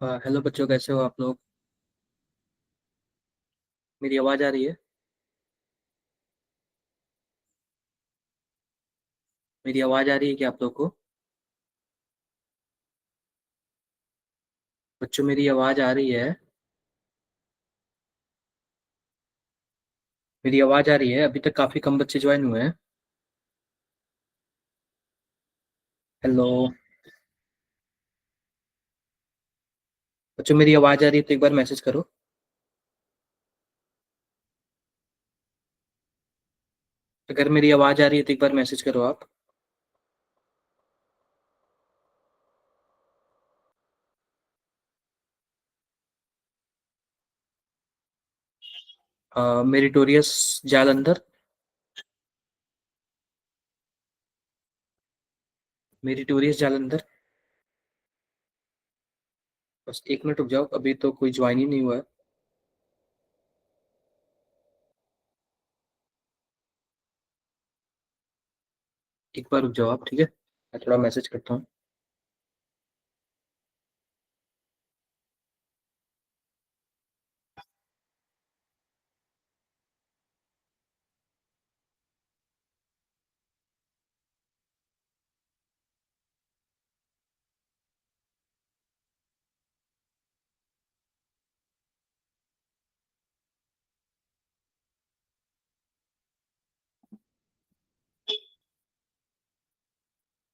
Hello बच्चों, कैसे हो आप लोग? मेरी आवाज़ आ रही है? मेरी आवाज़ आ रही है क्या आप लोग को? बच्चों, मेरी आवाज़ आ रही है? मेरी आवाज़ आ रही है? अभी तक काफ़ी कम बच्चे ज्वाइन हुए हैं। हेलो। बच्चों, मेरी आवाज़ आ रही है तो एक बार मैसेज करो। अगर मेरी आवाज़ आ रही है तो एक बार मैसेज करो आप। मेरिटोरियस जालंधर। मेरिटोरियस जालंधर। बस एक मिनट रुक जाओ, अभी तो कोई ज्वाइन ही नहीं हुआ है। एक बार रुक जाओ आप, ठीक है? मैं थोड़ा मैसेज करता हूँ।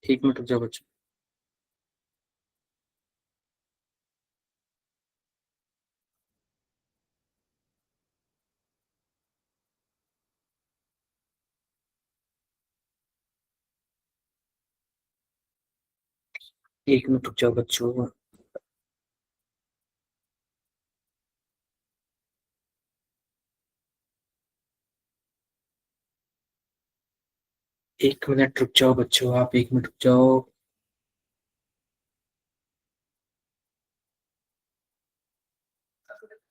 एक मिनट रुक जाओ बच्चों। एक मिनट रुक जाओ बच्चों। एक मिनट रुक जाओ बच्चों, आप एक मिनट रुक जाओ।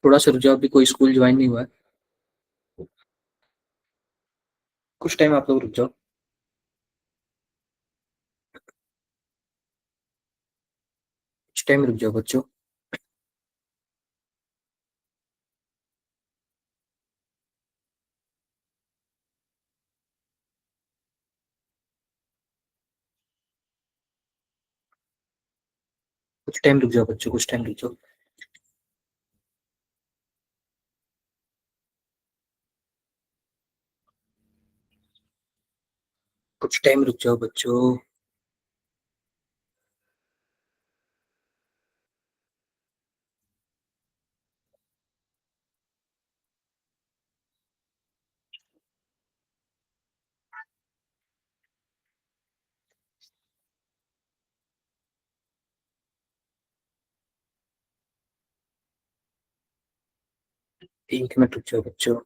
थोड़ा सा रुक जाओ, अभी कोई स्कूल ज्वाइन नहीं हुआ है। कुछ टाइम आप लोग रुक जाओ। कुछ टाइम रुक जाओ बच्चों। कुछ टाइम रुक जाओ बच्चों, कुछ टाइम रुक जाओ। कुछ टाइम रुक जाओ बच्चों। एक मिनट रुक जाओ बच्चों।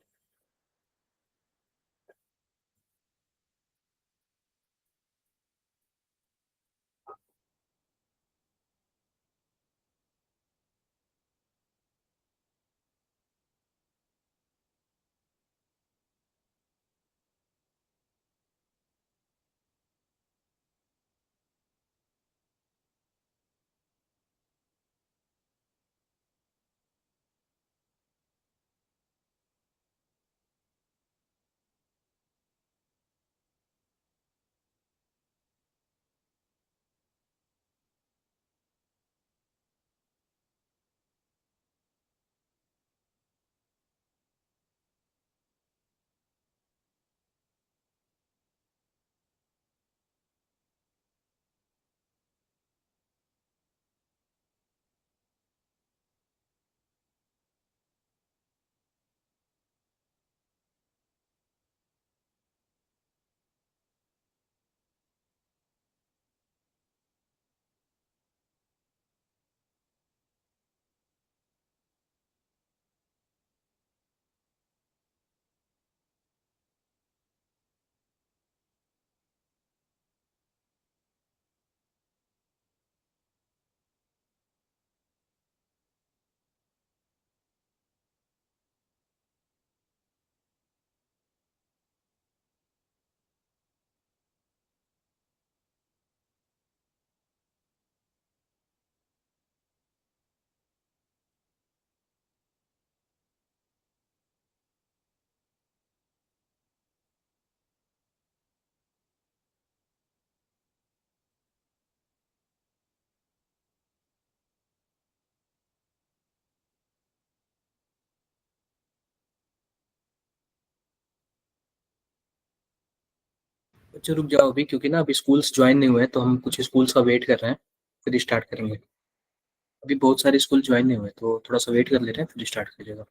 बच्चों रुक जाओ अभी, क्योंकि ना अभी स्कूल्स ज्वाइन नहीं हुए हैं, तो हम कुछ स्कूल्स का वेट कर रहे हैं, फिर स्टार्ट करेंगे। अभी बहुत सारे स्कूल ज्वाइन नहीं हुए, तो थोड़ा सा वेट कर ले रहे हैं, फिर स्टार्ट करिएगा।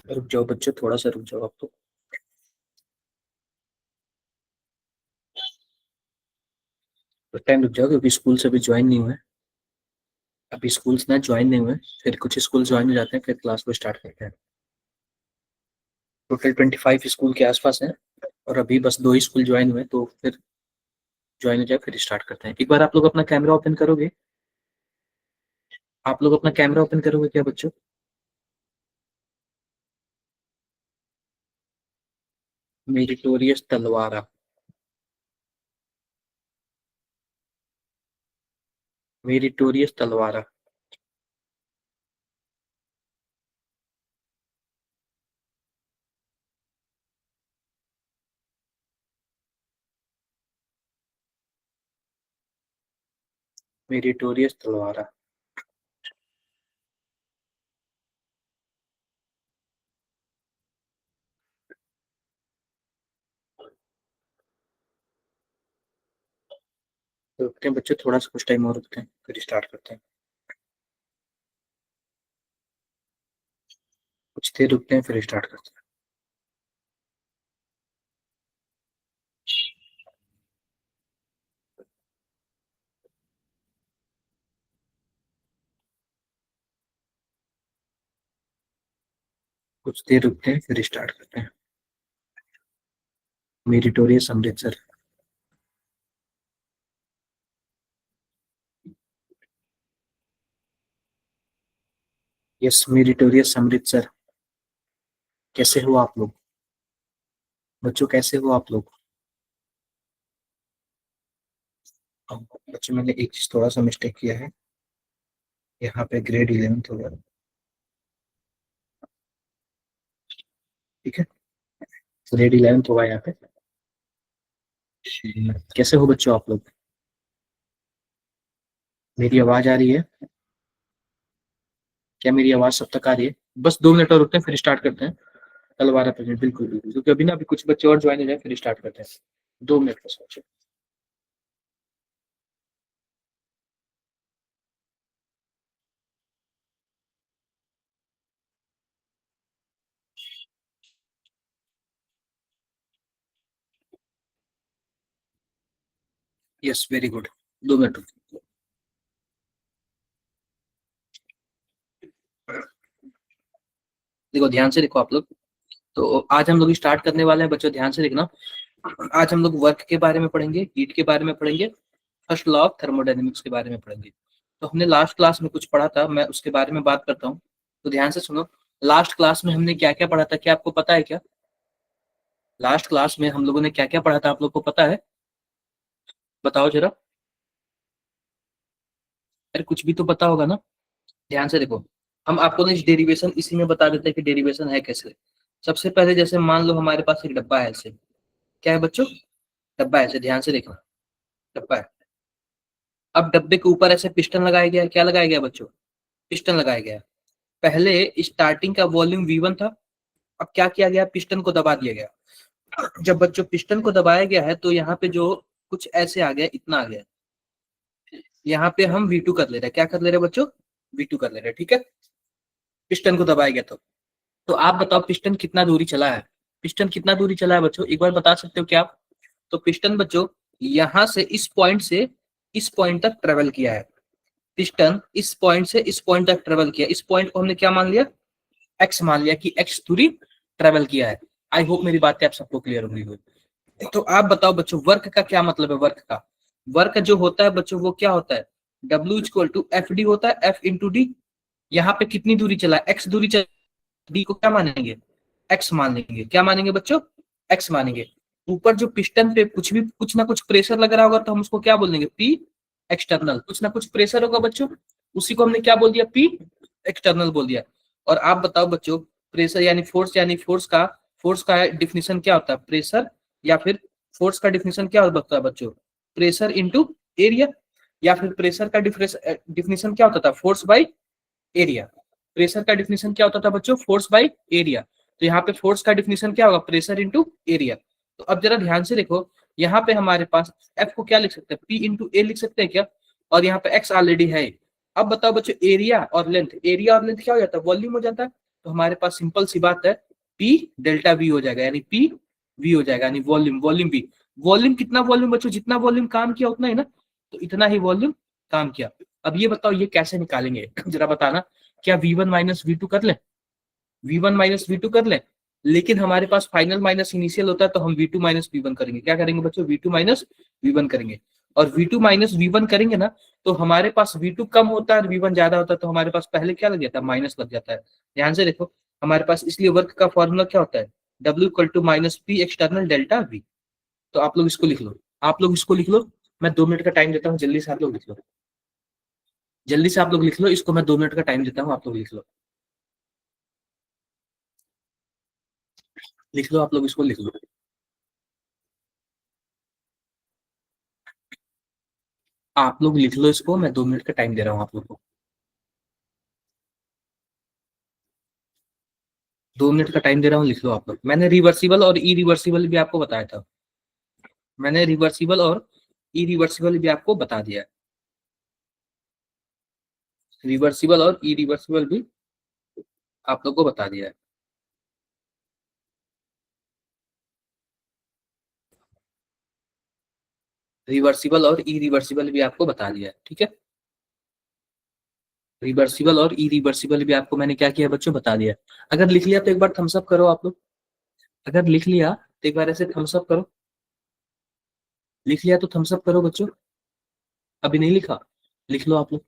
रुक जाओ बच्चों, थोड़ा सा रुक जाओ आप तो। टाइम रुक जाओ, क्योंकि स्कूल से अभी ज्वाइन नहीं हुए। अभी स्कूल्स ना ज्वाइन नहीं हुए, फिर कुछ स्कूल ज्वाइन हो जाते हैं, फिर क्लास को स्टार्ट करते हैं। टोटल 25 स्कूल के आसपास हैं, और अभी बस 2 ही स्कूल ज्वाइन हुए, तो फिर ज्वाइन हो जाए फिर स्टार्ट करते हैं। एक बार आप लोग अपना कैमरा ओपन करोगे? आप लोग अपना कैमरा ओपन करोगे क्या बच्चों? मेरिटोरियस तलवारा। मेरिटोरियस तलवारा। मेरिटोरियस तलवारा। तो रुकते हैं बच्चों, थोड़ा सा कुछ टाइम और रुकते हैं, फिर स्टार्ट करते हैं। कुछ देर रुकते हैं, फिर स्टार्ट करते हैं। कुछ देर रुकते हैं, फिर स्टार्ट करते हैं। Meritorious Amritsar. Yes, meritorious Amritsar. कैसे हो आप लोग? बच्चों कैसे हो आप लोग? बच्चों, मैंने एक चीज थोड़ा सा मिस्टेक किया है। यहाँ पे ग्रेड 11th होगा। ठीक है, ग्रेड 11th होगा यहाँ पे। कैसे हो बच्चों आप लोग? मेरी आवाज आ रही है? क्या मेरी आवाज सब तक आ रही है? बस 2 मिनट और रुकते हैं, फिर स्टार्ट करते हैं। तलवारा प्रेजेंट, बिल्कुल बिल्कुल, क्योंकि अभी ना अभी कुछ बच्चे और ज्वाइन हो जाए, फिर स्टार्ट करते हैं। 2 मिनट बस बच्चों। Yes, very good. 2 मिनट रुकते हैं। देखो, ध्यान से देखो आप लोग। तो आज हम लोग स्टार्ट करने वाले हैं बच्चों, ध्यान से देखना। आज हम लोग वर्क के बारे में पढ़ेंगे, हीट के बारे में पढ़ेंगे, फर्स्ट लॉ ऑफ थर्मोडायनेमिक्स के बारे में पढ़ेंगे। तो हमने लास्ट क्लास में कुछ पढ़ा था, मैं उसके बारे में बात करता हूँ। तो ध्यान से सुनो। लास्ट क्लास में हमने क्या क्या पढ़ा था, क्या आपको पता है क्या? लास्ट क्लास में हम लोगों ने क्या क्या पढ़ा था, आप लोग को पता है? बताओ जरा। अरे कुछ भी तो पता होगा ना। ध्यान से देखो। हम आपको ना डेरिवेशन इसी में बता देते हैं कि डेरिवेशन है कैसे। सबसे पहले जैसे मान लो हमारे पास एक डब्बा है ऐसे। क्या है बच्चों? डब्बा है ऐसे, ध्यान से देखना। डब्बा है। अब डब्बे के ऊपर ऐसे पिस्टन लगाया गया है, क्या लगाया गया बच्चों, पिस्टन लगाया गया है। पहले स्टार्टिंग का वॉल्यूम V1 था, अब क्या किया गया, पिस्टन को दबा दिया गया। जब बच्चों पिस्टन को दबाया गया है तो यहाँ पे जो कुछ ऐसे आ गया, इतना आ गया, यहाँ पे हम V2 कर ले रहे हैं, क्या कर ले रहे हैं बच्चों, V2 कर ले रहे हैं, ठीक है, पिस्टन को दबाया गया तो आप बताओ पिस्टन कितना दूरी चला है, पिस्टन कितना दूरी चला है बच्चों, एक बार बता सकते हो क्या आप। तो पिस्टन बच्चों यहाँ से इस पॉइंट तक ट्रेवल किया है, पिस्टन इस पॉइंट से इस पॉइंट तक ट्रेवल किया, इस पॉइंट को हमने क्या मान लिया, एक्स मान लिया कि एक्स दूरी ट्रेवल किया है। आई होप मेरी बातें आप सबको क्लियर होंगी। तो आप बताओ बच्चों वर्क का क्या मतलब है, वर्क का, वर्क जो होता है बच्चों वो क्या होता है, W equal to F D होता है, F इंटू डी। यहाँ पे कितनी दूरी चला, एक्स दूरी चला, डी को क्या मानेंगे, एक्स मान लेंगे, क्या मानेंगे बच्चों, एक्स मानेंगे। ऊपर जो पिस्टन पे कुछ ना कुछ प्रेशर लग रहा होगा तो हम उसको क्या बोल देंगे, पी एक्सटर्नल, कुछ ना कुछ प्रेशर होगा बच्चों, उसी को हमने क्या बोल दिया, पी एक्सटर्नल बोल दिया। और आप बताओ बच्चों प्रेशर यानी फोर्स का डिफिनीशन क्या होता है, प्रेशर या फिर फोर्स का डिफिनीशन क्या होता है बच्चों, प्रेशर इनटू एरिया, या फिर प्रेशर का डिफिनीशन क्या होता था, फोर्स बाय एरिया। प्रेशर का डिफिनीशन क्या होता था बच्चों, फोर्स बाय एरिया। तो यहाँ पे फोर्स का डिफिनीशन क्या होगा, प्रेशर इनटू एरिया। तो अब जरा ध्यान से देखो, यहाँ पे हमारे पास एफ को क्या लिख सकते हैं, पी इंटू ए लिख सकते हैं क्या, और यहाँ पे एक्स ऑलरेडी है। अब बताओ बच्चों एरिया और लेंथ, एरिया और लेंथ क्या हो जाता है, वॉल्यूम हो जाता है। तो हमारे पास सिंपल सी बात है, पी डेल्टा वी हो जाएगा, यानी पी वी हो जाएगा, यानी वॉल्यूम वी। वॉल्यूम कितना वॉल्यूम बच्चों, जितना वॉल्यूम काम किया उतना ही ना, तो इतना ही वॉल्यूम काम किया। अब ये बताओ ये कैसे निकालेंगे जरा बताना, क्या V1 माइनस V2 कर ले, V1 माइनस V2 कर ले, लेकिन हमारे पास फाइनल माइनस इनिशियल होता है तो हम V2 माइनस V1 करेंगे, क्या करेंगे बच्चों, V2 माइनस V1 करेंगे। और V2 माइनस V1 करेंगे ना तो हमारे पास V2 कम होता है और V1 ज्यादा होता है, तो हमारे पास पहले क्या लग जाता है, माइनस लग जाता है। ध्यान से देखो हमारे पास, इसलिए वर्क का फॉर्मूला क्या होता है, W equal to minus P external delta V। तो आप लोग इसको लिख लो, आप लोग इसको लिख लो, मैं 2 मिनट का टाइम देता हूँ, जल्दी से आप लोग लिख लो, जल्दी से आप लोग लिख लो इसको, मैं 2 मिनट का टाइम देता हूँ, आप लोग लिख लो, लिख लो आप लोग इसको लिख लो। आप लोग लिख लो इसको, मैं 2 मिनट का टाइम दे रहा हूँ आप लोग को, 2 मिनट का टाइम दे रहा हूँ, लिख लो आप लोग। मैंने रिवर्सिबल और ई रिवर्सिबल भी आपको बताया था, मैंने रिवर्सिबल और ई रिवर्सिबल भी आपको बता दिया है, रिवर्सिबल और ई रिवर्सिबल भी आप लोग को बता दिया है। रिवर्सिबल और ई रिवर्सिबल भी आपको बता दिया है, ठीक है, रिवर्सिबल और ई रिवर्सिबल भी आपको मैंने क्या किया बच्चों, बता दिया। अगर लिख लिया तो एक बार थम्स अप करो आप लोग, अगर लिख लिया तो एक बार ऐसे थम्स अप करो, लिख लिया तो थम्स अप करो बच्चों, अभी नहीं लिखा, लिख लो आप लोग,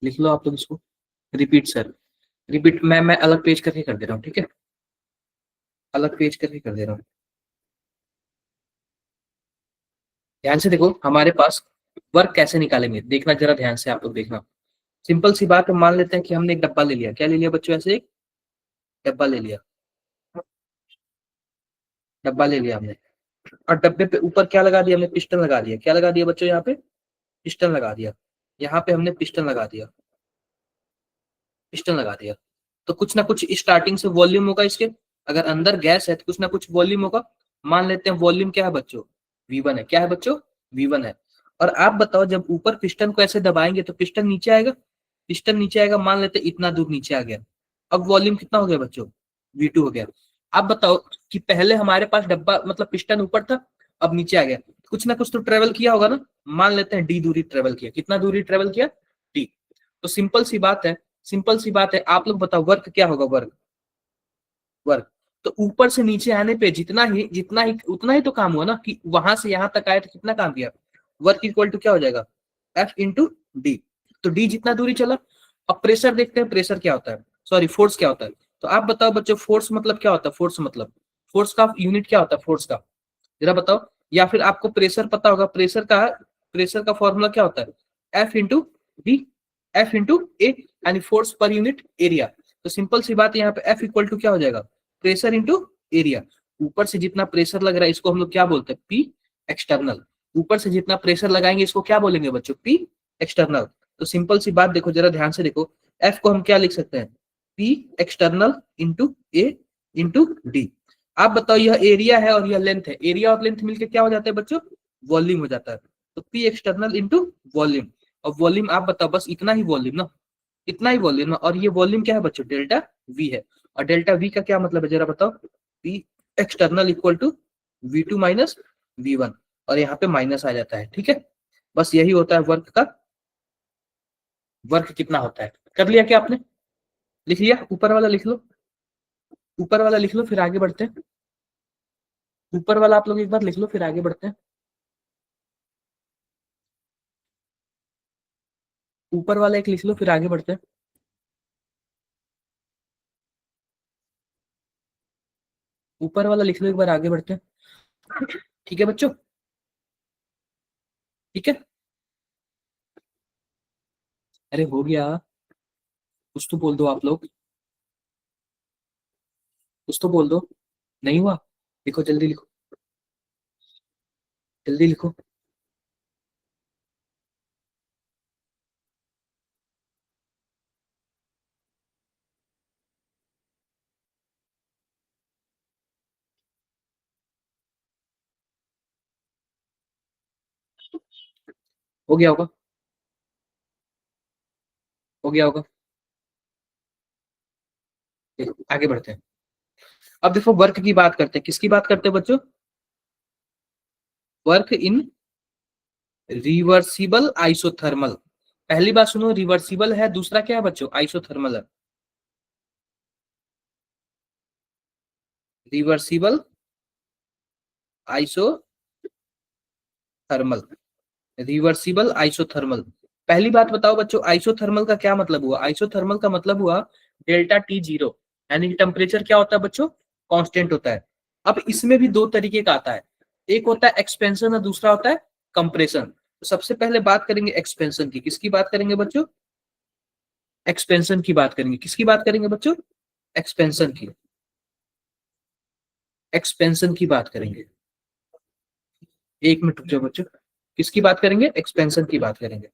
लिख लो आप लोग इसको, रिपीट सर, रिपीट, मैं अलग पेज करके कर दे रहा हूँ, ठीक है, अलग पेज करके कर दे रहा हूँ। ध्यान से देखो हमारे पास वर्क कैसे निकालेंगे, देखना जरा ध्यान से आप लोग देखना। सिंपल सी बात है, मान लेते हैं कि हमने एक डब्बा ले लिया, क्या ले लिया बच्चों, ऐसे एक डब्बा ले लिया, डब्बा ले लिया हमने, और डब्बे पे ऊपर क्या लगा दिया हमने, पिस्टन लगा दिया, क्या लगा दिया बच्चों, यहाँ पे पिस्टन लगा दिया, यहाँ पे हमने पिस्टन लगा दिया, पिस्टन लगा दिया। तो कुछ ना कुछ स्टार्टिंग से वॉल्यूम होगा इसके, अगर अंदर गैस है तो कुछ ना कुछ वॉल्यूम होगा। मान लेते हैं वॉल्यूम क्या है बच्चों, V1 है, क्या है बच्चों, V1 है। और आप बताओ जब ऊपर पिस्टन को ऐसे दबाएंगे तो पिस्टन नीचे आएगा, पिस्टन नीचे आएगा, मान लेते हैं इतना दूर नीचे आ गया। अब वॉल्यूम कितना हो गया बच्चों, V2 हो गया। आप बताओ कि पहले हमारे पास डब्बा मतलब पिस्टन ऊपर था, अब नीचे आ गया, कुछ ना कुछ तो ट्रेवल किया होगा ना, मान लेते हैं D दूरी ट्रेवल किया, कितना दूरी ट्रेवल किया, D। तो सिंपल सी बात है, सिंपल सी बात है, आप लोग बताओ वर्क क्या होगा, वर्क, वर्क। तो ऊपर से नीचे आने पे जितना ही उतना ही तो काम हुआ ना, कि वहां से यहाँ तक आए तो कितना काम किया, वर्क इक्वल टू क्या हो जाएगा, F इंटू डी। तो डी जितना दूरी चला। अब प्रेशर देखते हैं, प्रेशर क्या होता है, सॉरी फोर्स क्या होता है। तो आप बताओ बच्चों फोर्स मतलब क्या होता है, फोर्स मतलब, फोर्स का यूनिट क्या होता है, फोर्स का जरा बताओ। या फिर आपको प्रेशर पता होगा, प्रेशर का फॉर्मूला क्या होता है, F into D, F into A, यानी फोर्स पर यूनिट एरिया। तो सिंपल सी बात है, यहाँ पे F इक्वल टू क्या हो जाएगा, प्रेशर इंटू एरिया। ऊपर से जितना प्रेशर लग रहा है इसको हम लोग क्या बोलते हैं, पी एक्सटर्नल। ऊपर से जितना प्रेशर लगाएंगे इसको क्या बोलेंगे बच्चों, पी एक्सटर्नल। तो सिंपल सी बात देखो, जरा ध्यान से देखो, एफ को हम क्या लिख सकते हैं, पी एक्सटर्नल इंटू ए इंटू डी। आप बताओ, यह एरिया है और यह लेंथ है, एरिया और लेंथ मिलकर क्या हो जाता है बच्चों, वॉल्यूम हो जाता है। तो पी एक्सटर्नल इंटू वॉल्यूम, और वॉल्यूम आप बताओ, बस इतना ही वॉल्यूम ना, इतना ही वॉल्यूम ना, और ये वॉल्यूम क्या है बच्चों, डेल्टा वी है। और डेल्टा वी का क्या मतलब है जरा बताओ, P external equal to V two minus V one, और यहाँ पे माइनस आ जाता है, ठीक है। बस यही होता है वर्क का, वर्क कितना होता है। कर लिया क्या आपने, लिख लिया, ऊपर वाला लिख लो, ऊपर वाला लिख लो, फिर आगे बढ़ते हैं। ऊपर वाला आप लोग एक बार लिख लो, फिर आगे बढ़ते हैं। ऊपर वाला एक लिख लो, फिर आगे बढ़ते हैं। ऊपर वाला लिख लो, एक बार आगे बढ़ते हैं। ठीक है बच्चों, ठीक है। अरे हो गया, कुछ तो बोल दो आप लोग, कुछ तो बोल दो। नहीं हुआ, लिखो जल्दी लिखो, जल्दी लिखो। हो गया होगा, हो गया होगा। देखो, आगे बढ़ते हैं। अब देखो वर्क की बात करते हैं, किसकी बात करते हैं बच्चों, वर्क इन रिवर्सिबल आइसोथर्मल। पहली बात सुनो, रिवर्सिबल है, दूसरा क्या है बच्चों, आइसोथर्मल है। Reversible isothermal, reversible isothermal. पहली बात बताओ बच्चों, आइसोथर्मल का क्या मतलब हुआ, आइसोथर्मल का मतलब हुआ डेल्टा टी जीरो, यानी कि टेम्परेचर क्या होता है बच्चों, कांस्टेंट होता है। अब इसमें भी दो तरीके का आता है, एक होता है एक्सपेंशन और दूसरा होता है कंप्रेशन। तो सबसे पहले बात करेंगे एक्सपेंशन की, किसकी बात करेंगे बच्चों, एक्सपेंशन की बात करेंगे, किसकी बात करेंगे बच्चों, एक्सपेंशन की, एक्सपेंशन की बात करेंगे। एक मिनट रुक जाओ बच्चों, किसकी बात करेंगे, एक्सपेंशन की बात करेंगे,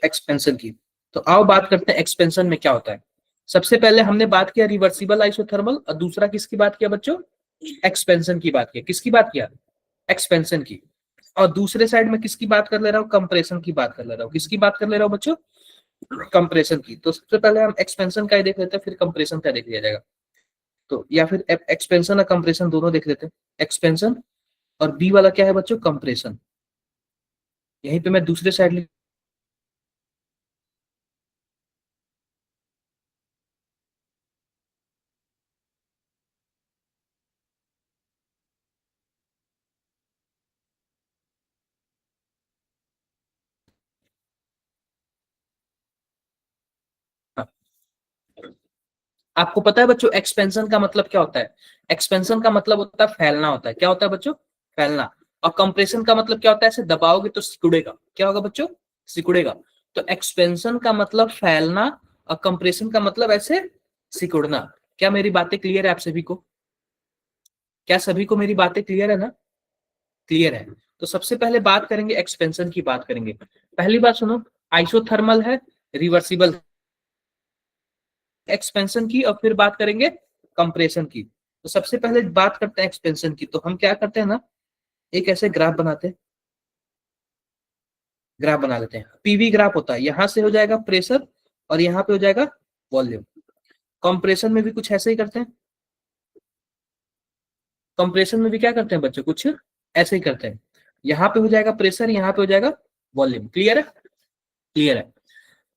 एक्सपेंशन की। तो आओ बात करते हैं एक्सपेंशन में क्या होता है। सबसे पहले हमने बात किया रिवर्सिबल आइसोथर्मल, और दूसरा किसकी बात किया बच्चों, एक्सपेंशन की बात किया, किसकी बात किया, एक्सपेंशन की। और दूसरे साइड में किसकी बात कर ले रहा हूँ, कंप्रेशन की बात कर ले रहा हूँ, किसकी बात कर ले रहा हूँ बच्चों, कंप्रेशन की। तो सबसे पहले हम एक्सपेंशन का ही देख लेते हैं, फिर कंप्रेशन का देख लिया जाएगा। तो या फिर एक्सपेंशन और कंप्रेशन दोनों देख लेते हैं। एक्सपेंशन और बी वाला क्या है बच्चों, कंप्रेशन। यहीं पे मैं दूसरे साइड, आपको पता है बच्चों एक्सपेंशन का मतलब क्या होता है, एक्सपेंशन का मतलब होता है फैलना होता है, क्या होता है बच्चों, फैलना। और कंप्रेशन का मतलब क्या होता है, ऐसे दबाओगे तो सिकुड़ेगा, क्या होगा बच्चों, सिकुड़ेगा। तो एक्सपेंशन का मतलब फैलना, और कंप्रेशन का मतलब ऐसे सिकुड़ना। क्या मेरी बातें क्लियर है आप सभी को, क्या सभी को मेरी बातें क्लियर है ना, क्लियर है। तो सबसे पहले बात करेंगे एक्सपेंशन की, बात करेंगे। पहली बात सुनो, आइसोथर्मल है, रिवर्सिबल, एक्सपेंशन की, और फिर बात करेंगे कंप्रेशन की। तो सबसे पहले बात करते हैं एक्सपेंशन की। तो हम क्या करते हैं ना, एक ऐसे ग्राफ बनाते हैं, ग्राफ बना लेते हैं, पीवी ग्राफ होता है, यहां से हो जाएगा प्रेशर और यहाँ पे हो जाएगा वॉल्यूम। कंप्रेशन में भी कुछ ऐसे ही करते हैं, कंप्रेशन में भी क्या करते हैं बच्चों, कुछ ऐसे ही करते हैं। यहाँ पे हो जाएगा प्रेशर, यहाँ पे हो जाएगा वॉल्यूम, क्लियर है, क्लियर है।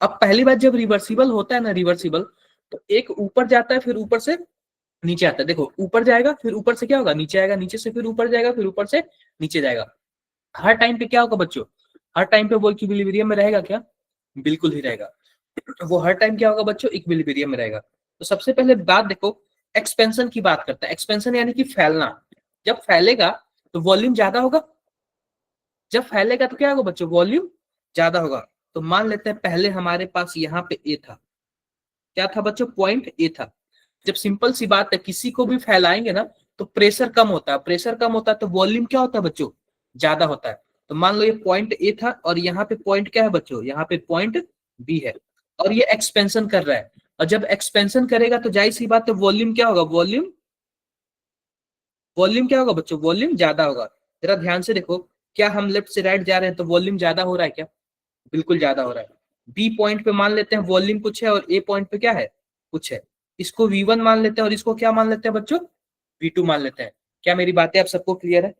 अब पहली बात, जब रिवर्सिबल होता है ना, रिवर्सिबल, तो एक ऊपर जाता है, फिर ऊपर से नीचे आता है। देखो ऊपर जाएगा, फिर ऊपर से क्या होगा, नीचे आएगा, नीचे से फिर ऊपर जाएगा, फिर ऊपर से नीचे जाएगा। हर टाइम पे क्या होगा बच्चों, हर टाइम पे वो इक्विलिब्रियम में रहेगा क्या, बिल्कुल ही रहेगा। वो हर टाइम क्या होगा बच्चों, इक्विलिब्रियम में रहेगा। तो सबसे पहले बात देखो, एक्सपेंशन की बात करते हैं। एक्सपेंशन यानी कि फैलना, जब फैलेगा तो वॉल्यूम ज्यादा होगा, जब फैलेगा तो क्या होगा बच्चों, वॉल्यूम ज्यादा होगा। तो मान लेते हैं पहले हमारे पास यहाँ पे ए था, क्या था बच्चों, पॉइंट ए था। जब सिंपल सी बात है, किसी को भी फैलाएंगे ना तो प्रेशर कम होता है, प्रेशर कम होता है तो वॉल्यूम क्या होता है बच्चों, ज्यादा होता है। तो मान लो ये पॉइंट ए था और यहाँ पे पॉइंट क्या है बच्चों, यहाँ पे पॉइंट बी है, और ये एक्सपेंशन कर रहा है। और जब एक्सपेंशन करेगा तो जाहिर सी बात है वॉल्यूम क्या होगा, वॉल्यूम वॉल्यूम क्या होगा बच्चों, वॉल्यूम ज्यादा होगा। जरा ध्यान से देखो, क्या हम लेफ्ट से राइट जा रहे हैं तो वॉल्यूम ज्यादा हो रहा है क्या, बिल्कुल ज्यादा हो रहा है। बी पॉइंट पे मान लेते हैं वॉल्यूम कुछ है और ए पॉइंट पे क्या है, कुछ है। इसको V1 मान लेते हैं और इसको क्या मान लेते हैं बच्चों, V2 मान लेते हैं। क्या मेरी बातें आप सबको क्लियर है,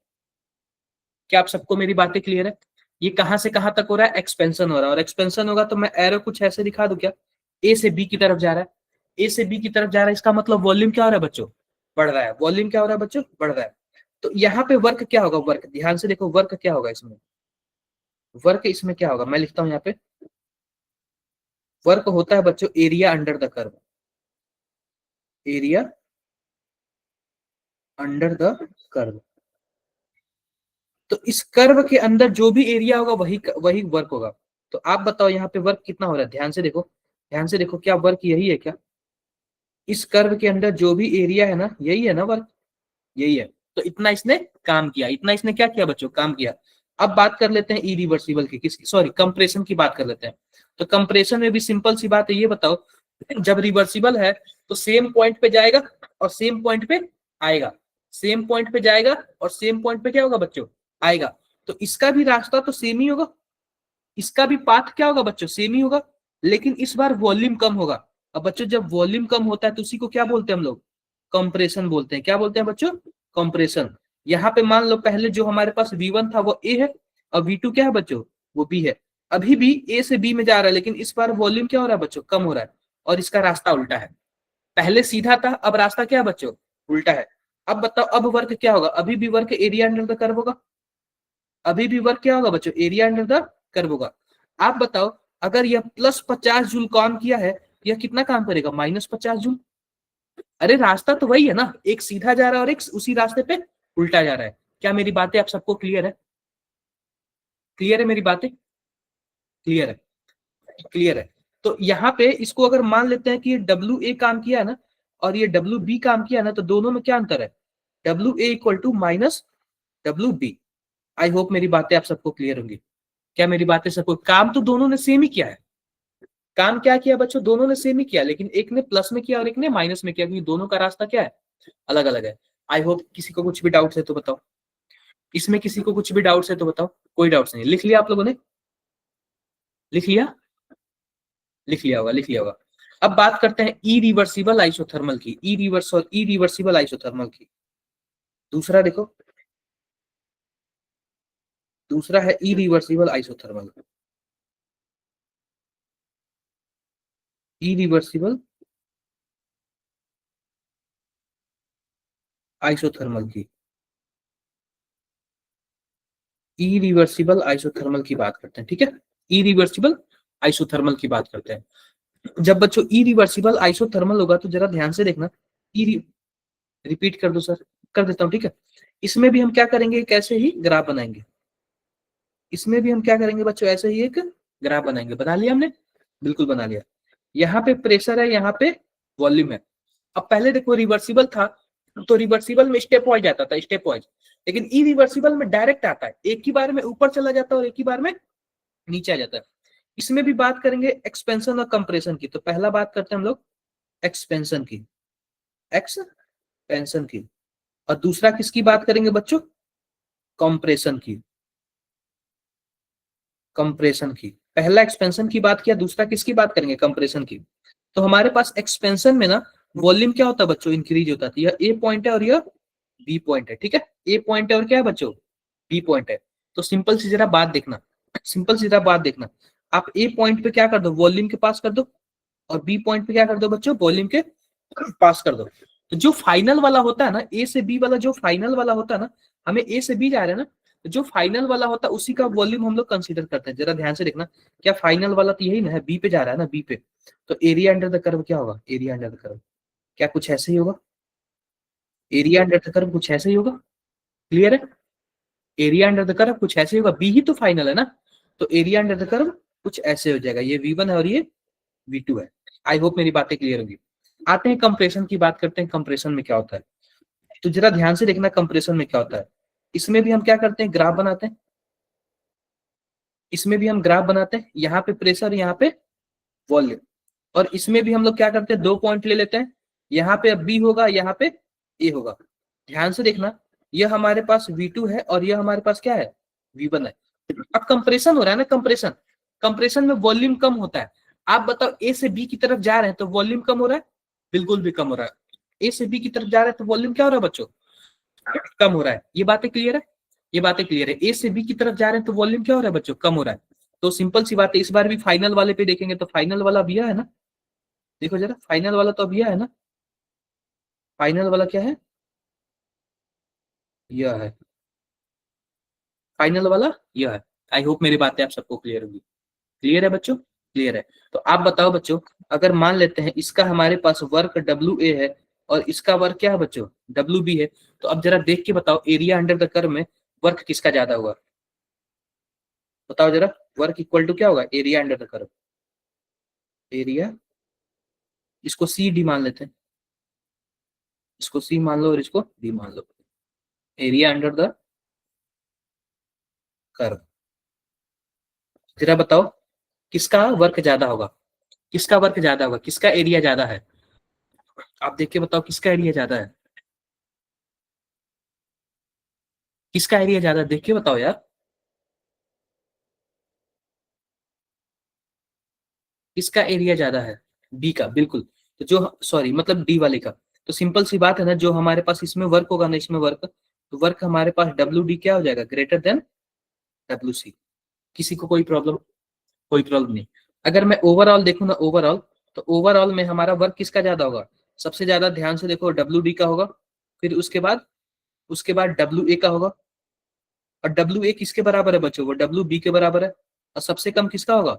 क्या आप सबको मेरी बातें क्लियर है। ये कहां से कहां तक हो रहा है, एक्सपेंशन हो रहा है। और एक्सपेंशन होगा तो मैं एरो कुछ ऐसे दिखा दूं क्या, ए से बी की तरफ जा रहा है, ए से बी की तरफ जा रहा है, इसका मतलब वॉल्यूम क्या हो रहा है बच्चों, बढ़ रहा है। वॉल्यूम क्या हो रहा है बच्चों, बढ़ रहा है। तो यहाँ पे वर्क क्या होगा, वर्क ध्यान से देखो, वर्क क्या होगा इसमें, वर्क इसमें क्या होगा, मैं लिखता हूं यहाँ पे, वर्क होता है बच्चों area under the curve, area under the curve. तो इस कर्व के अंदर जो भी एरिया होगा वही वही वर्क होगा। तो आप बताओ यहाँ पे वर्क कितना हो रहा है, ध्यान से देखो, ध्यान से देखो, क्या वर्क यही है क्या, इस कर्व के अंदर जो भी एरिया है ना, यही है ना वर्क, यही है। तो इतना इसने काम किया, इतना इसने क्या किया बच्चों, काम किया। अब बात कर लेते हैं इरिवर्सिबल की, किसकी, सॉरी कंप्रेशन की बात कर लेते हैं। तो कंप्रेशन में भी सिंपल सी बात है, ये बताओ जब रिवर्सिबल है तो सेम पॉइंट पे जाएगा और सेम पॉइंट पे आएगा, सेम पॉइंट पे जाएगा और सेम पॉइंट पे क्या होगा बच्चों, आएगा। तो इसका भी रास्ता तो सेम ही होगा, इसका भी पाथ क्या होगा बच्चों, सेम ही होगा, लेकिन इस बार वॉल्यूम कम होगा। अब बच्चों जब वॉल्यूम कम होता है तो उसी को क्या बोलते हैं हम लोग, कंप्रेशन बोलते हैं। क्या बोलते हैं बच्चों, कंप्रेशन। यहाँ पे मान लो पहले जो हमारे पास V1 था वो ए है और V2 क्या है बच्चों, वो बी है। अभी भी ए से बी में जा रहा है, लेकिन इस बार वॉल्यूम क्या हो रहा है बच्चों, कम हो रहा है, और इसका रास्ता उल्टा है। पहले सीधा था, अब रास्ता क्या है बच्चों, उल्टा है। अब बताओ अब वर्क क्या होगा, अभी भी work area under the curve होगा, अभी भी वर्क क्या होगा बच्चों, एरिया अंडर द कर्व होगा। आप बताओ अगर यह +50 जूल काम किया है, यह कितना काम करेगा, -50 जूल। अरे रास्ता तो वही है ना, एक सीधा जा रहा है और एक उसी रास्ते पे उल्टा जा रहा है। क्या मेरी बातें आप सबको क्लियर है, क्लियर है मेरी बातें, क्लियर है, क्लियर है। तो यहाँ पे इसको अगर मान लेते हैं कि ये WA काम किया है ना और ये WB काम किया है ना, तो दोनों में क्या अंतर है, WA equal to -WB। I hope मेरी बातें आप सबको क्लियर होंगी। क्या मेरी बातें सबको, काम तो दोनों ने सेम ही किया है, काम क्या किया बच्चों, दोनों ने सेम ही किया, लेकिन एक ने प्लस में किया और एक ने माइनस में किया, क्योंकि दोनों का रास्ता क्या है, अलग अलग है। आई होप किसी को कुछ भी डाउट है तो बताओ, इसमें किसी को कुछ भी डाउट्स है तो बताओ। कोई डाउट्स नहीं, लिख लिया आप लोगों ने, लिख लिया, लिख लिया होगा, लिख लिया होगा। अब बात करते हैं ई रिवर्सिबल आइसोथर्मल की, ई रिवर्सिबल आइसोथर्मल की। दूसरा देखो, दूसरा है ई रिवर्सिबल आइसोथर्मल, ई रिवर्सिबल आइसोथर्मल की, ई रिवर्सिबल आइसोथर्मल की बात करते हैं, ठीक है। ई रिवर्सिबल आइसोथर्मल की बात करते हैं। जब बच्चों ई रिवर्सिबल आइसोथर्मल होगा तो जरा ध्यान से देखना, ई रिपीट कर दो सर, कर देता हूँ, ठीक है। इसमें भी हम क्या करेंगे, कैसे ही ग्राफ बनाएंगे, इसमें भी हम क्या करेंगे बच्चों, ऐसे ही एक ग्राफ बनाएंगे। बना लिया हमने, बिल्कुल बना लिया। यहाँ पे प्रेशर है, यहाँ पे वॉल्यूम है। अब पहले देखो रिवर्सिबल था तो रिवर्सिबल में स्टेप वाइज आता था, स्टेप वाइज, लेकिन ई रिवर्सिबल में डायरेक्ट आता है, एक ही बार में ऊपर चला जाता है और एक ही बार में नीचे आ जाता है। इसमें भी बात करेंगे एक्सपेंशन और कंप्रेशन की। तो पहला बात करते हैं हम लोग एक्सपेंशन की, एक्सपेंशन की, और दूसरा किसकी बात करेंगे बच्चों, कंप्रेशन की, कंप्रेशन की। पहला एक्सपेंशन की बात किया, दूसरा किसकी बात करेंगे, कंप्रेशन की। तो हमारे पास एक्सपेंशन में ना वॉल्यूम क्या होता है बच्चों, इंक्रीज होता है। यह ए पॉइंट है और यह बी पॉइंट है, ठीक है। ए पॉइंट है और क्या है बच्चों, बी पॉइंट है। तो सिंपल सी जरा बात देखना, सिंपल सी जरा बात देखना, आप ए पॉइंट पे क्या कर दो, वॉल्यूम के पास कर दो, और बी पॉइंट पे क्या कर दो बच्चों, वॉल्यूम के पास कर दो। तो जो फाइनल वाला होता है ना, ए से बी वाला जो फाइनल वाला होता है ना, हमें ए से बी जा रहे हैं ना, तो जो फाइनल वाला होता है उसी का वॉल्यूम हम लोग कंसीडर करते हैं। जरा ध्यान से देखना, क्या फाइनल वाला तो यही ना है, बी पे जा रहा है ना, बी पे। तो एरिया अंडर द कर्व क्या होगा, एरिया अंडर द कर्व क्या कुछ ऐसे ही होगा, एरिया अंडर द कर्व कुछ ऐसे ही होगा, क्लियर है। एरिया अंडर द कर्व कुछ ऐसे ही होगा, बी ही तो फाइनल है ना, तो एरिया अंडर द कर्व कुछ ऐसे हो जाएगा। ये V1 है और ये V2 है। आई होप मेरी बातें क्लियर होगी। आते हैं कंप्रेशन की बात करते हैं, कंप्रेशन में क्या होता है। तो जरा ध्यान से देखना कंप्रेशन में क्या होता है। इसमें भी हम क्या करते हैं, ग्राफ बनाते हैं, इसमें भी हम ग्राफ बनाते हैं, यहाँ पे प्रेशर, यहाँ पे वॉल्यूम। और इसमें भी हम लोग क्या करते हैं, 2 पॉइंट ले लेते हैं, यहाँ पे बी होगा, यहाँ पे ए होगा। ध्यान से देखना, ये हमारे पास V2 है और ये हमारे पास क्या है, V1 है। अब कंप्रेशन हो रहा है ना, कंप्रेशन, कंप्रेशन में वॉल्यूम कम होता है। आप बताओ, ए से बी की तरफ जा रहे हैं तो वॉल्यूम कम हो रहा है, बिल्कुल भी कम हो रहा है। ए से बी की तरफ जा रहे हैं तो वॉल्यूम क्या हो रहा है बच्चों, कम हो रहा है। ये बातें क्लियर है, ये बातें क्लियर है। ए से बी की तरफ जा रहे हैं तो वॉल्यूम क्या हो रहा है बच्चों, कम हो रहा है। तो सिंपल सी बात है, इस बार भी फाइनल वाले पे देखेंगे तो फाइनल वाला भैया है ना, देखो जरा, फाइनल वाला तो भैया है ना, फाइनल वाला क्या है, यह है फाइनल वाला, यह है। आई होप मेरी बातें आप सबको क्लियर होगी। क्लियर है बच्चों, क्लियर है। तो आप बताओ बच्चों, अगर मान लेते हैं इसका हमारे पास वर्क WA है और इसका वर्क क्या है बच्चों, WB है, तो अब जरा देख के बताओ, एरिया अंडर द कर्व में वर्क किसका ज्यादा होगा, बताओ जरा। वर्क इक्वल टू क्या होगा, area under the curve, area, इसको CD मान लेते हैं, इसको C मान लो और इसको D मान लो, एरिया अंडर द कर्व। जरा बताओ, किसका वर्क ज्यादा होगा, किसका वर्क ज्यादा होगा, किसका एरिया ज्यादा है, आप देख के बताओ किसका एरिया ज्यादा है, किसका एरिया ज्यादा है, देख के बताओ यार, किसका एरिया ज्यादा है, बी का, बिल्कुल। तो जो, सॉरी मतलब डी वाले का। तो सिंपल सी बात है ना, जो हमारे पास इसमें वर्क होगा ना, इसमें वर्क, तो वर्क हमारे पास WD क्या हो जाएगा, ग्रेटर देन WC। किसी को कोई प्रॉब्लम, कोई प्रॉब्लम नहीं। अगर मैं ओवरऑल देखूं ना, ओवरऑल, तो ओवरऑल में हमारा वर्क किसका ज्यादा होगा, सबसे ज्यादा ध्यान से देखो WD का होगा, फिर उसके बाद WA का होगा। और WA किसके बराबर है बच्चों, वो WB के बराबर है। और सबसे कम किसका होगा,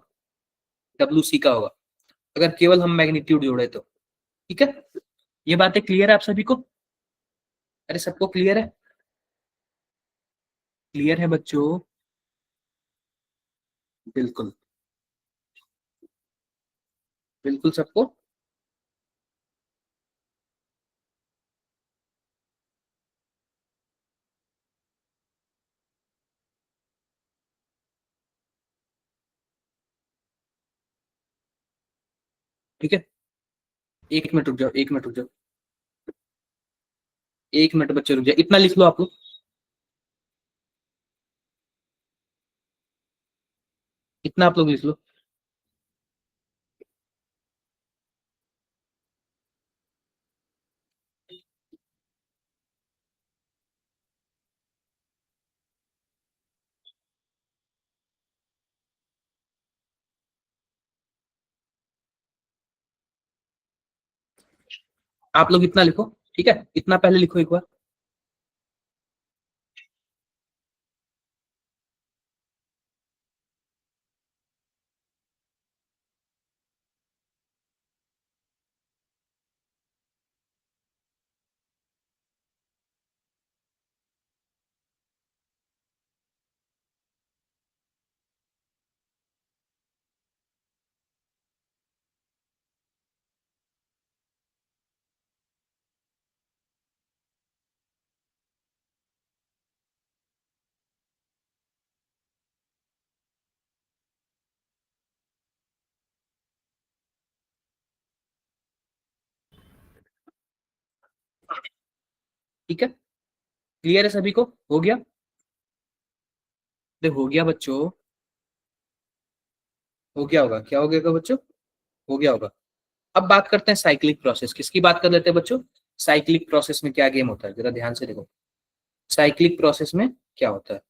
WC का होगा, अगर केवल हम मैग्नीट्यूड जोड़े तो। ठीक है, ये बातें क्लियर है आप सभी को, अरे सबको क्लियर है, क्लियर है बच्चों, बिल्कुल, बिल्कुल सबको। ठीक है, 1 मिनट रुक जाओ, 1 मिनट रुक जाओ, 1 मिनट बच्चे रुक जाओ, इतना लिख लो आप लोग, इतना आप लोग लिख लो। आप लोग इतना लिखो, ठीक है, इतना पहले लिखो एक बार। ठीक है, क्लियर है सभी को, हो गया, देखो हो गया बच्चों, हो गया होगा, क्या हो गया बच्चों, हो गया होगा। अब बात करते हैं साइक्लिक प्रोसेस, किसकी बात कर लेते हैं बच्चों, साइक्लिक प्रोसेस में क्या गेम होता है, जरा ध्यान से देखो, साइक्लिक प्रोसेस में क्या होता है,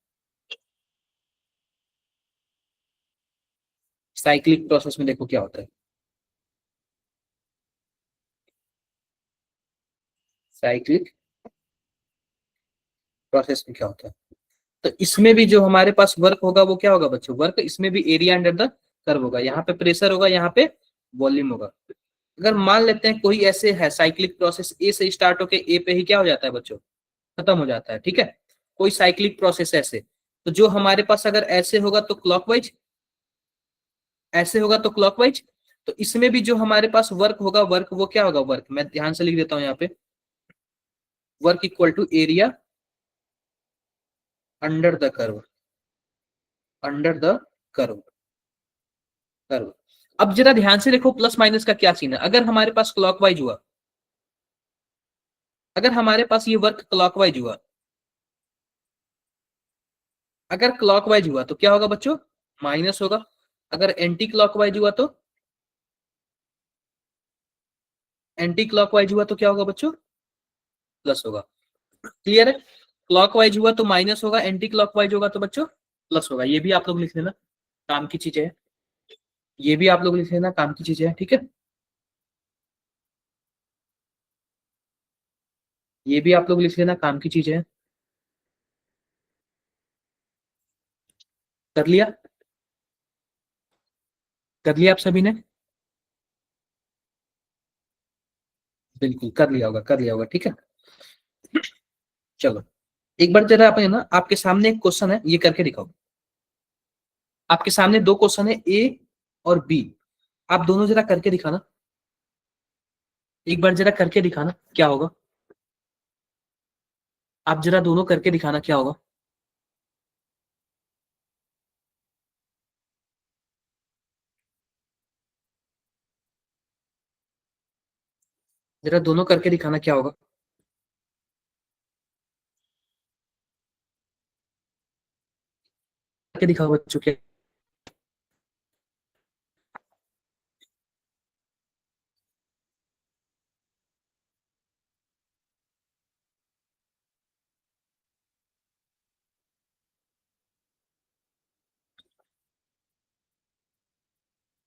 साइक्लिक प्रोसेस में देखो क्या होता है, साइक्लिक प्रोसेस में क्या होता है। तो इसमें भी जो हमारे पास वर्क होगा वो क्या होगा बच्चों, वर्क, इसमें भी एरिया अंडर द कर्व होगा, यहाँ पे प्रेशर होगा, यहाँ पे वॉल्यूम होगा। अगर मान लेते हैं कोई ऐसे है साइक्लिक प्रोसेस, ए से स्टार्ट होके ए पे ही क्या हो जाता है बच्चों, खत्म हो जाता है। ठीक है, कोई साइक्लिक प्रोसेस ऐसे, तो जो हमारे पास अगर ऐसे होगा तो क्लॉकवाइज, ऐसे होगा तो क्लॉकवाइज। तो इसमें भी जो हमारे पास वर्क होगा, वर्क वो क्या होगा, वर्क मैं ध्यान से लिख देता हूं यहाँ पे, work equal to area under the curve, under the curve, curve. अब जरा ध्यान से देखो प्लस माइनस का क्या सीन है। अगर हमारे पास क्लॉकवाइज हुआ, अगर हमारे पास ये वर्क क्लॉकवाइज हुआ, अगर क्लॉकवाइज हुआ तो क्या होगा बच्चों, माइनस होगा। अगर एंटी क्लॉकवाइज हुआ तो, एंटी क्लॉकवाइज हुआ तो क्या होगा बच्चों, प्लस होगा। क्लियर है? क्लॉकवाइज हुआ तो माइनस होगा, एंटी क्लॉकवाइज होगा तो बच्चों प्लस होगा। ये भी आप लोग लिख लेना, काम की चीजें है। ये भी आप लोग लिख लेना, काम की चीजें है। ठीक है, ये भी आप लोग लिख लेना, काम की चीजें है। कर लिया? कर लिया आप सभी ने? बिल्कुल कर लिया होगा, कर लिया होगा। ठीक है, चलो एक बार जरा आपने ना, आपके सामने एक क्वेश्चन है, ये करके दिखाओ। आपके सामने दो क्वेश्चन है, ए और बी। आप दोनों जरा करके दिखाना, एक बार जरा करके दिखाना क्या होगा। आप जरा दोनों करके दिखाना क्या होगा। जरा दोनों करके दिखाना क्या होगा। करके दिखाओ बच्चों क्या।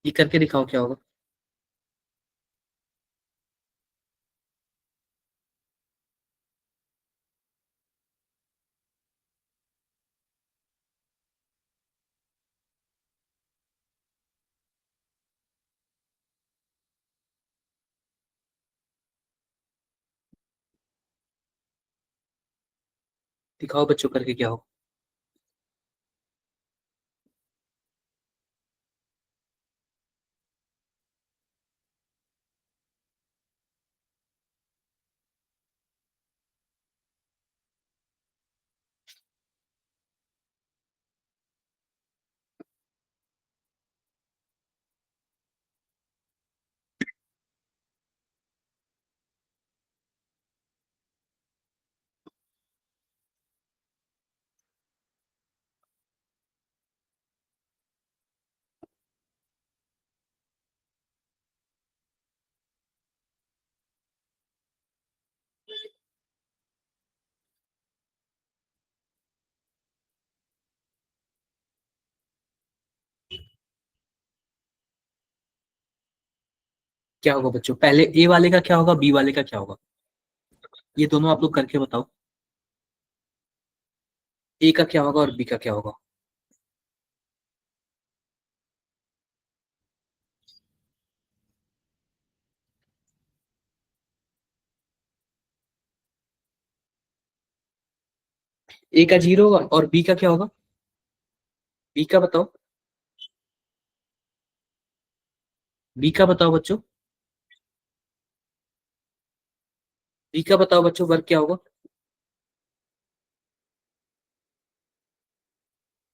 ये करके दिखाओ क्या होगा। दिखाओ बच्चों करके क्या होगा। क्या होगा बच्चों, पहले ए वाले का क्या होगा, बी वाले का क्या होगा, ये दोनों आप लोग करके बताओ। ए का क्या होगा और बी का क्या होगा। ए का जीरो होगा और बी का क्या होगा, बी का बताओ। बी का बताओ बच्चों, बी का बताओ बच्चों, वर्क क्या होगा।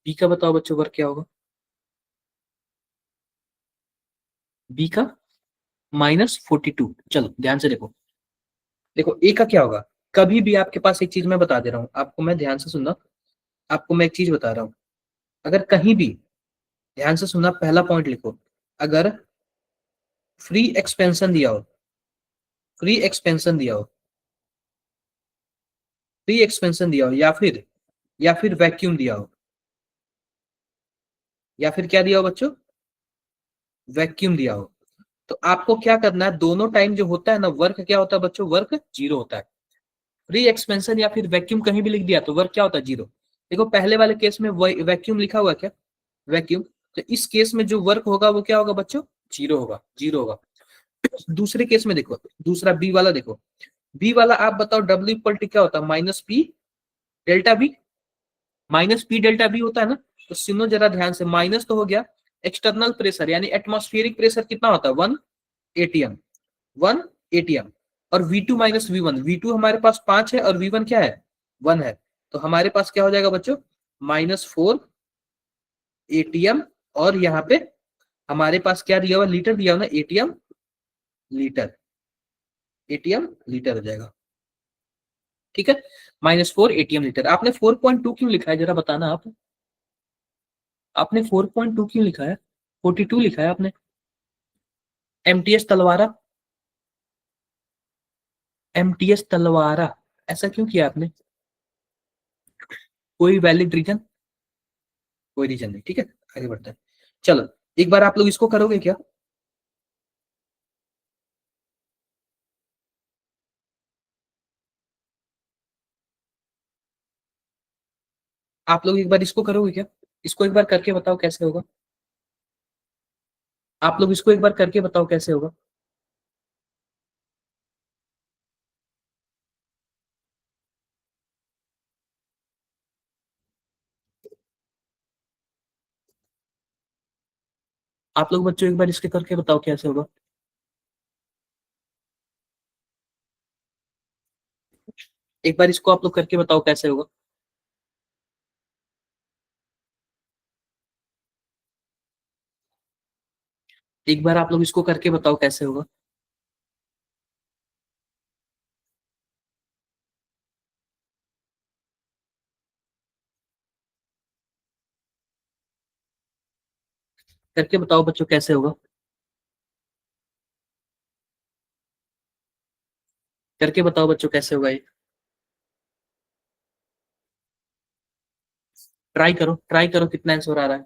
बी का बताओ बच्चों, वर्क क्या होगा। बी का -42। चलो ध्यान से देखो, देखो ए का क्या होगा। कभी भी आपके पास एक चीज मैं बता दे रहा हूँ आपको, मैं ध्यान से सुनना, आपको मैं एक चीज बता रहा हूँ। अगर कहीं भी, ध्यान से सुनना, पहला पॉइंट लिखो। अगर फ्री एक्सपेंशन दिया हो, फ्री एक्सपेंशन दिया हो, फ्री एक्सपेंशन दिया हो, या फिर वैक्यूम दिया हो, या फिर क्या दिया हो बच्चों, वैक्यूम दिया हो, तो आपको क्या करना है, दोनों टाइम जो होता है ना, वर्क क्या होता है बच्चों, वर्क जीरो होता है। फ्री एक्सपेंशन या फिर वैक्यूम कहीं भी लिख दिया तो वर्क क्या होता है, जीरो। देखो पहले वाले केस में वैक्यूम लिखा हुआ है क्या, वैक्यूम, तो इस केस में जो वर्क होगा वो क्या होगा बच्चों, जीरो होगा, जीरो होगा। दूसरे केस में देखो, दूसरा बी वाला देखो, बी वाला आप बताओ डब्ल्यू इक्वल टू क्या होता है, -P∆V, -P∆V होता है ना। तो सुनो जरा ध्यान से, माइनस तो हो गया, एक्सटर्नल प्रेशर यानी एटमॉस्फेरिक प्रेशर कितना होता है, 1 ATM, 1 ATM। और V2 - V1, V2 हमारे पास 5 है और V1 क्या है, 1 है। तो हमारे पास क्या हो जाएगा बच्चों, -4 एटीएम, और यहाँ पे हमारे पास क्या दिया हुआ, लीटर दिया हुआ ना, एटीएम लीटर, एटीएम लीटर हो जाएगा। ठीक है, -4 एटीएम लीटर। आपने 4.2 क्यों लिखा है, जरा बताना आप। आपने 4.2 क्यों लिखा है, 42 लिखा है आपने। एमटीएस तलवारा, एमटीएस तलवारा, ऐसा क्यों किया आपने, कोई वैलिड रीजन? कोई रीजन नहीं, ठीक है, आगे बढ़ते हैं। चलो एक बार आप लोग इसको करोगे क्या, आप लोग एक बार इसको करोगे क्या, इसको एक बार करके बताओ कैसे होगा, आप लोग इसको एक बार करके बताओ कैसे होगा। आप लोग बच्चों एक बार इसके करके बताओ कैसे होगा। एक बार इसको आप लोग करके बताओ कैसे होगा। एक बार आप लोग इसको करके बताओ कैसे होगा। करके बताओ बच्चों कैसे होगा, करके बताओ बच्चों कैसे होगा ये। ट्राई करो, ट्राई करो, कितना आंसर आ रहा है।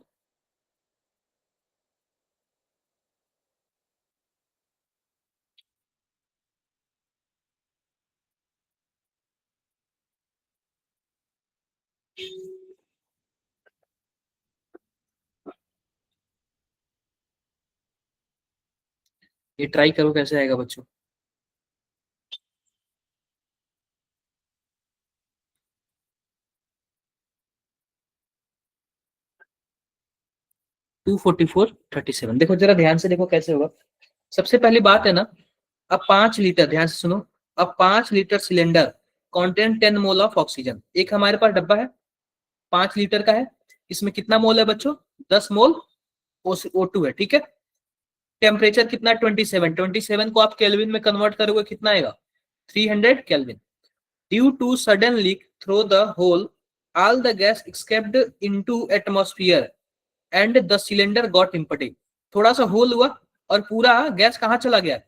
ये ट्राई करो कैसे आएगा बच्चों। 244.37, देखो जरा ध्यान से देखो कैसे होगा। सबसे पहली बात है ना, अब 5 लीटर, ध्यान से सुनो, अब 5 litre cylinder content 10 mole of oxygen, एक हमारे पास डब्बा है 5 लीटर का है, इसमें कितना मोल है बच्चों, 10 मोल O2 है, ठीक है। टेम्परेचर कितना, 27, 27 को आप केल्विन में कन्वर्ट करोगे कितना आएगा, 300 kelvin. Due to sudden leak through the hole, all the gas escaped into atmosphere and the cylinder got empty। थोड़ा सा होल हुआ और पूरा गैस कहाँ चला गया,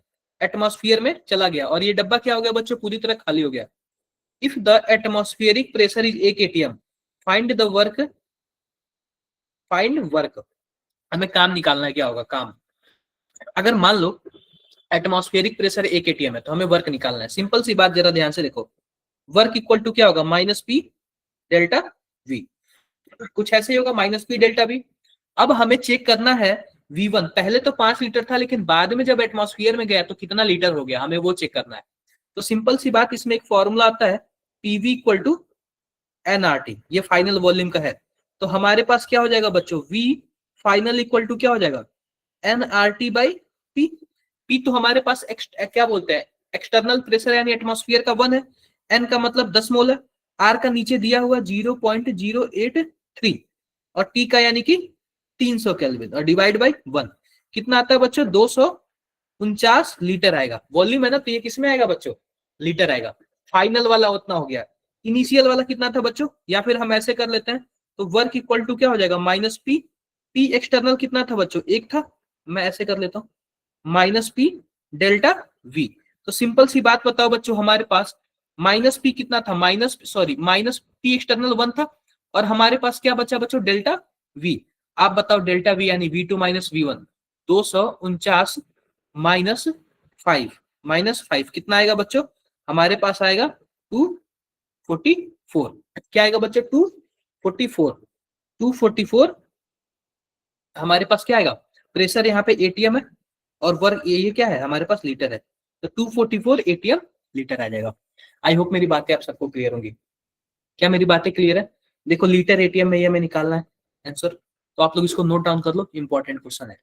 एटमॉस्फेयर में चला गया, और ये डब्बा क्या हो गया बच्चों, पूरी तरह खाली हो गया। If the atmospheric pressure is 1 atm, find the work, find work, हमें काम निकालना है, क्या होगा काम। अगर मान लो एटमॉस्फेरिक प्रेशर 1 atm है तो हमें वर्क निकालना है, सिंपल सी बात, जरा ध्यान से देखो। वर्क इक्वल टू क्या होगा, -P डेल्टा V, कुछ ऐसे ही होगा, -P डेल्टा V। अब हमें चेक करना है V1, पहले तो 5 लीटर था लेकिन बाद में जब एटमॉस्फेयर में गया तो कितना लीटर हो गया, हमें वो चेक करना है। तो सिंपल सी बात, इसमें एक फॉर्मूला आता है, PV इक्वल टू NRT, ये फाइनल वॉल्यूम का है। तो हमारे पास क्या हो जाएगा बच्चों, V फाइनल इक्वल टू क्या हो जाएगा, NRT बाई P। P तो हमारे पास क्या बोलते हैं, एक्सटर्नल प्रेशर यानी एटमॉस्फेयर का 1 है, N का मतलब 10 मोल है, R का नीचे दिया हुआ 0.083, और T का यानी कि 300 केल्विन, और डिवाइड बाई 1 कितना आता है बच्चों, 249 लीटर आएगा। वॉल्यूम है ना, तो ये किसमें आएगा बच्चों, लीटर आएगा। फाइनल वाला उतना हो गया, इनिशियल वाला कितना था बच्चों, या फिर हम ऐसे कर लेते हैं, तो वर्क इक्वल टू क्या हो जाएगा, -P, P एक्सटर्नल कितना था बच्चों, 1 था, मैं ऐसे कर लेता हूँ, -P डेल्टा V। तो सिंपल सी बात बताओ बच्चों, हमारे पास -P कितना था, -P एक्सटर्नल 1 था, और हमारे पास क्या बचा बच्चों, डेल्टा V। आप बताओ डेल्टा V यानी V2 - V1, 249 -5, कितना आएगा बच्चों, हमारे पास आएगा 244, क्या आएगा बच्चों, 244, 244। हमारे पास क्या आएगा, प्रेशर यहाँ पे एटीएम है, और वर्क ये क्या है हमारे पास, लीटर है, तो 244 एटीएम लीटर आ जाएगा। आई होप मेरी बातें आप सबको क्लियर होंगी। क्या मेरी बातें क्लियर है, देखो लीटर एटीएम में ये हमें निकालना है आंसर, तो आप लोग इसको नोट डाउन कर लो, इंपॉर्टेंट क्वेश्चन है,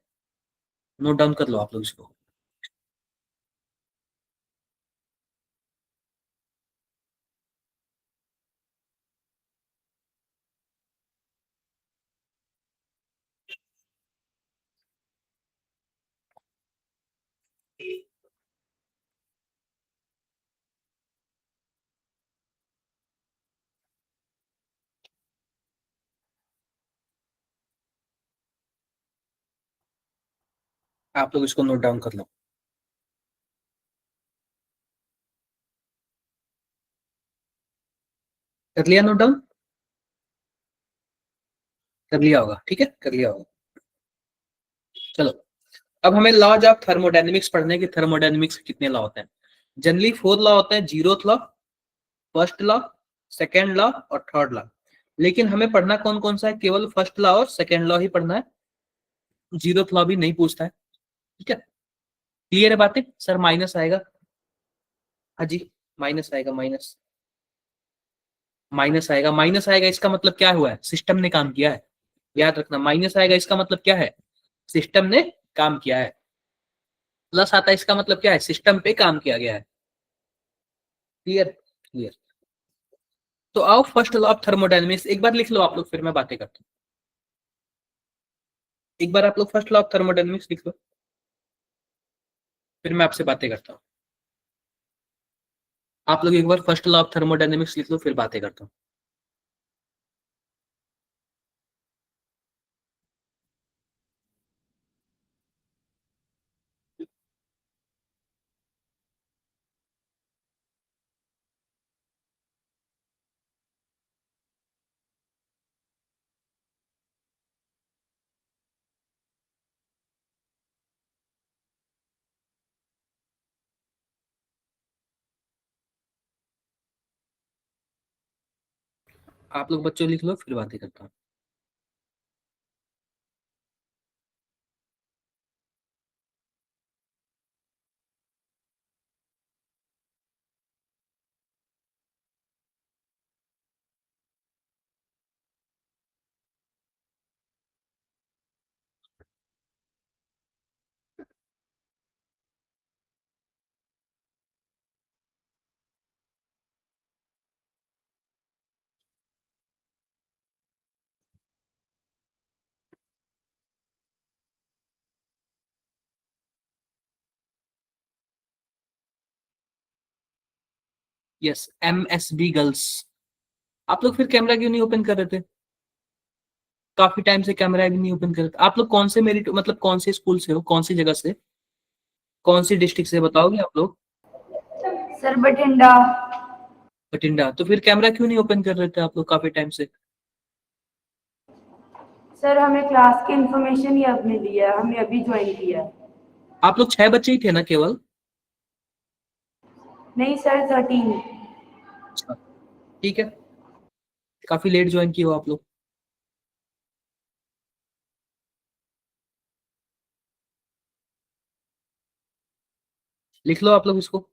नोट डाउन कर लो आप लोग इसको। आप लोग इसको नोट डाउन कर लो। कर लिया नोट डाउन? कर लिया होगा, ठीक है, कर लिया होगा। चलो, अब हमें लॉज ऑफ थर्मोडायनेमिक्स पढ़ने के, थर्मोडायनेमिक्स के कितने लॉ होते हैं। जनरली 4 लॉ होते हैं, zeroth law, first law, second law और थर्ड लॉ। लेकिन हमें पढ़ना कौन कौन सा है, केवल फर्स्ट लॉ और सेकेंड लॉ ही पढ़ना है, जीरोथ लॉ भी नहीं पूछता है, ठीक है। क्लियर है बातें? सर माइनस आएगा। हाँ जी, माइनस आएगा, माइनस, माइनस आएगा, माइनस आएगा, इसका मतलब क्या हुआ है, सिस्टम ने काम किया है। याद रखना, माइनस आएगा इसका मतलब क्या है, सिस्टम ने काम किया है। प्लस आता है इसका मतलब क्या है, सिस्टम पे काम किया गया है। क्लियर? क्लियर। तो आओ फर्स्ट लॉ ऑफ थर्मोडायनेमिक्स एक बार लिख लो आप लोग, फिर मैं बातें करता हूँ। एक बार आप लोग फर्स्ट लॉ ऑफ थर्मोडायनेमिक्स लिख लो, फिर मैं आपसे बातें करता हूँ। आप लोग एक बार फर्स्ट लॉ ऑफ थर्मोडायनेमिक्स लिख लो, फिर बातें करता हूँ। आप लोग बच्चों लिख लो, फिर बातें करता हूँ। Yes, MSB girls. आप लोग फिर कैमरा क्यों नहीं ओपन कर रहे थे, काफी टाइम से कैमरा भी नहीं ओपन कर रहे थे आप लोग। कौन से मेरिट, मतलब कौन से स्कूल से हो, कौन सी जगह से, कौन सी डिस्ट्रिक्ट से बताओगे आप लोग। सर बठिंडा। बठिंडा। तो फिर कैमरा क्यों नहीं ओपन कर रहे थे आप लोग काफी टाइम से। सर हमें क्लास की इन्फॉर्मेशन ही अब मिली है, हमने अभी ज्वाइन किया है। आप लोग 6 बच्चे ही थे ना केवल। नहीं सर 13। अच्छा, ठीक है, काफी लेट ज्वाइन किए हो आप लोग। लिख लो आप लोग इसको।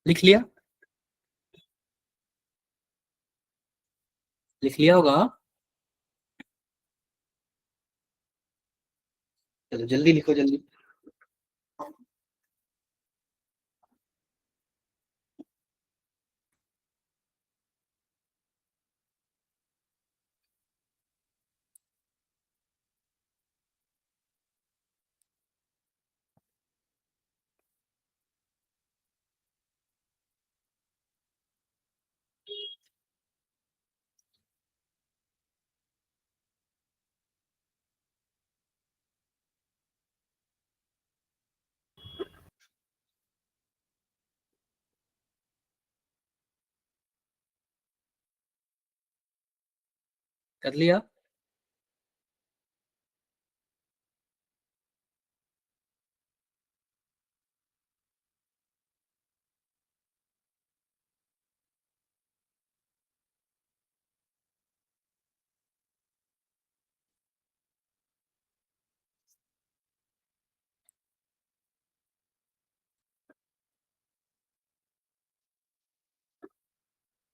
लिख लिया? लिख लिया होगा। चलो जल्दी लिखो, जल्दी। कर लिया?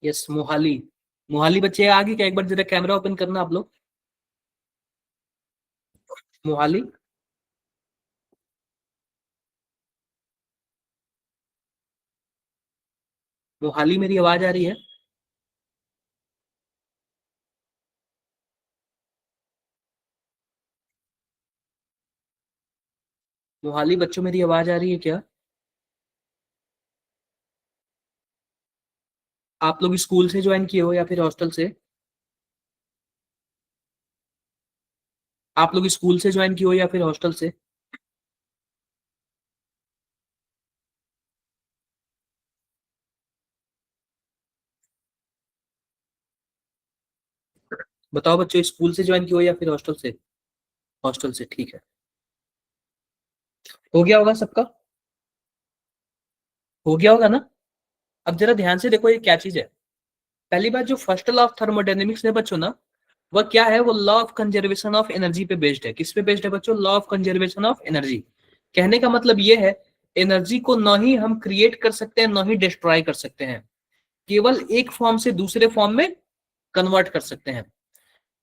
यस, मोहाली। मोहाली बच्चे आगे क्या, एक बार जरा कैमरा ओपन करना आप लोग। मोहाली। मोहाली, मेरी आवाज आ रही है? मोहाली बच्चों, मेरी आवाज आ रही है क्या? आप लोग स्कूल से ज्वाइन किए हो या फिर हॉस्टल से? आप लोग स्कूल से ज्वाइन किए हो या फिर हॉस्टल से? बताओ बच्चों, स्कूल से ज्वाइन किए हो या फिर हॉस्टल से? हॉस्टल से, ठीक है। हो गया होगा सबका? हो गया होगा ना? अब जरा ध्यान से देखो ये क्या चीज है। पहली बात, जो फर्स्ट लॉ ऑफ थर्मोडायनेमिक्स है बच्चों ना, वह क्या है? वो law of conservation of energy पे बेस्ड है। किस पे बेस्ड है बच्चों? Law of conservation of energy. कहने का मतलब ये है, एनर्जी को न ही हम क्रिएट कर सकते हैं, न ही डिस्ट्रॉय कर सकते हैं, केवल एक फॉर्म से दूसरे फॉर्म में कन्वर्ट कर सकते हैं।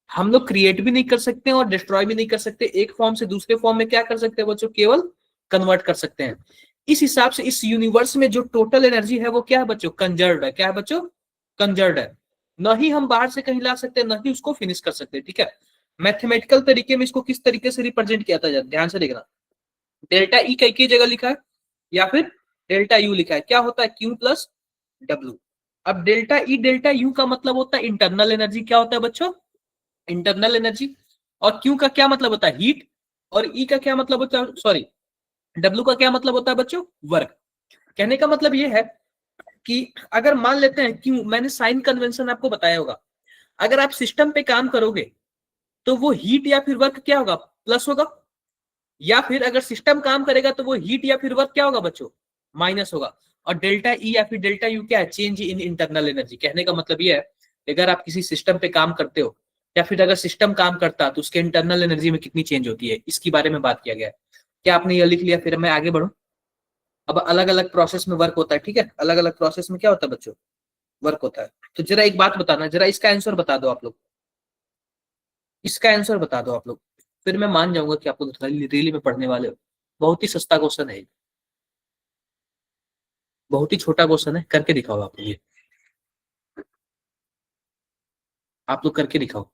हम लोग क्रिएट भी नहीं कर सकते हैं और डिस्ट्रॉय भी नहीं कर सकते। एक फॉर्म से दूसरे फॉर्म में क्या कर सकते हैं बच्चों? केवल कन्वर्ट कर सकते हैं। इस हिसाब से इस यूनिवर्स में जो टोटल एनर्जी है वो क्या है बच्चों? कंजर्व्ड है। क्या है बच्चों? कंजर्व्ड है। न ही हम बाहर से कहीं ला सकते हैं, न ही उसको फिनिश कर सकते हैं, ठीक है। मैथमेटिकल तरीके में इसको किस तरीके से रिप्रेजेंट किया था, ध्यान से देखना। डेल्टा ई कई की जगह लिखा है या फिर डेल्टा यू लिखा है, क्या होता है? Q plus W. अब डेल्टा यू का मतलब होता है इंटरनल एनर्जी। क्या होता है बच्चों? Internal energy. और क्यू का क्या मतलब होता है? हीट। और ई का क्या मतलब होता है? सॉरी, डब्ल्यू का क्या मतलब होता है बच्चों? वर्क। कहने का मतलब ये है कि अगर मान लेते हैं, क्यों मैंने साइन कन्वेंशन आपको बताया होगा, अगर आप सिस्टम पे काम करोगे तो वो हीट या फिर वर्क क्या होगा? प्लस होगा। या फिर अगर सिस्टम काम करेगा तो वो हीट या फिर वर्क क्या होगा बच्चों? माइनस होगा। और डेल्टा ई या फिर डेल्टा यू क्या है? Change in internal energy. कहने का मतलब ये है, अगर आप किसी सिस्टम पे काम करते हो या फिर अगर सिस्टम काम करता तो उसके इंटरनल एनर्जी में कितनी चेंज होती है, इसके बारे में बात किया गया है। क्या आपने ये लिख लिया? फिर मैं आगे बढ़ू। अब अलग अलग प्रोसेस में वर्क होता है, ठीक है। अलग अलग प्रोसेस में क्या होता है बच्चों? वर्क होता है। तो जरा एक बात बताना, जरा इसका आंसर बता दो आप लोग। इसका आंसर बता दो आप लोग, फिर मैं मान जाऊंगा कि आप लोग रियली में पढ़ने वाले हो। बहुत ही सस्ता क्वेश्चन है, बहुत ही छोटा क्वेश्चन है। करके दिखाओ आप लोग ये। आप लोग करके दिखाओ।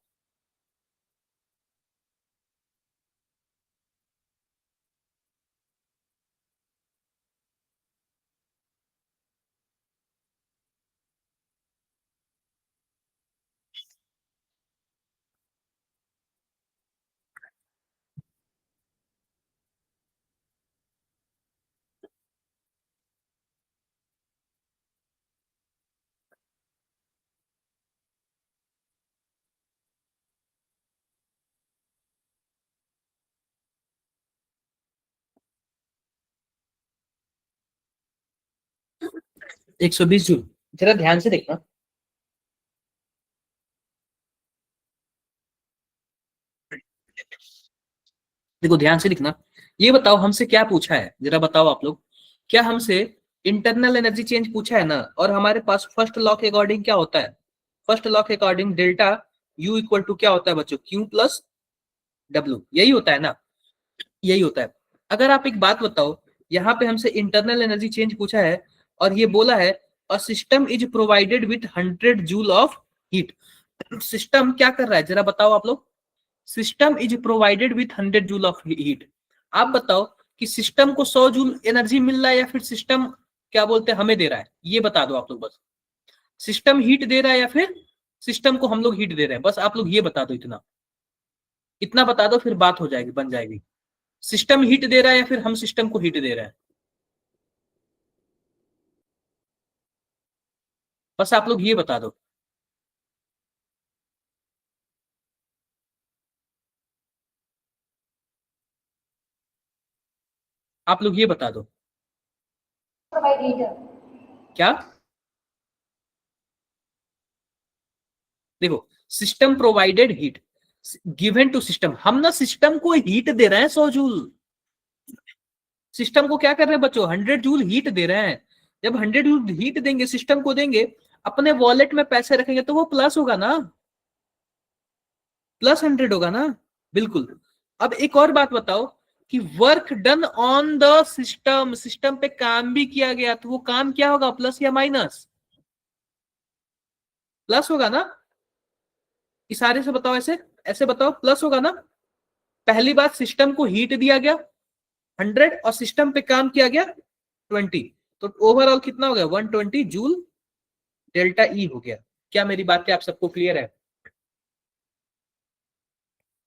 120 जूल। जरा ध्यान से देखना। देखो ध्यान से लिखना। ये बताओ हमसे क्या पूछा है, जरा बताओ आप लोग। क्या हमसे इंटरनल एनर्जी चेंज पूछा है ना? और हमारे पास फर्स्ट लॉ के अकॉर्डिंग क्या होता है? फर्स्ट लॉ के according delta U equal to क्या होता है बच्चों? Q plus W. यही होता है ना? यही होता है। अगर आप एक बात बताओ, यहाँ पे हमसे इंटरनल एनर्जी चेंज पूछा है और ये बोला है a system is provided with 100 joule of heat. System क्या कर रहा है जरा बताओ आप लोग। System is provided with 100 joule of heat. आप बताओ कि सिस्टम को 100 जूल एनर्जी मिल रहा है या फिर सिस्टम क्या बोलते हैं हमें दे रहा है? ये बता दो आप लोग बस। सिस्टम हीट दे रहा है या फिर सिस्टम को हम लोग हीट दे रहे हैं? बस आप लोग ये बता दो। इतना इतना बता दो, फिर बात हो जाएगी, बन जाएगी। सिस्टम हीट दे रहा है या फिर हम सिस्टम को हीट दे रहे हैं? बस आप लोग ये बता दो। आप लोग ये बता दो। क्या? देखो, system provided heat given to system. हम ना सिस्टम को हीट दे रहे हैं 100 जूल। सिस्टम को क्या कर रहे हैं बच्चों? 100 जूल हीट दे रहे हैं। जब 100 जूल हीट देंगे सिस्टम को देंगे, अपने वॉलेट में पैसे रखेंगे तो वो प्लस होगा ना, प्लस 100 होगा ना, बिल्कुल। अब एक और बात बताओ कि work done on the system, system पे काम भी किया गया, तो वो काम क्या होगा, प्लस या माइनस? प्लस होगा ना। इशारे से बताओ, ऐसे ऐसे बताओ, प्लस होगा ना। पहली बात, सिस्टम को हीट दिया गया 100 और सिस्टम पे काम किया गया 20, तो ओवरऑल कितना हो गया, 120 जूल डेल्टा ई हो गया। क्या मेरी बातें आप सबको क्लियर है?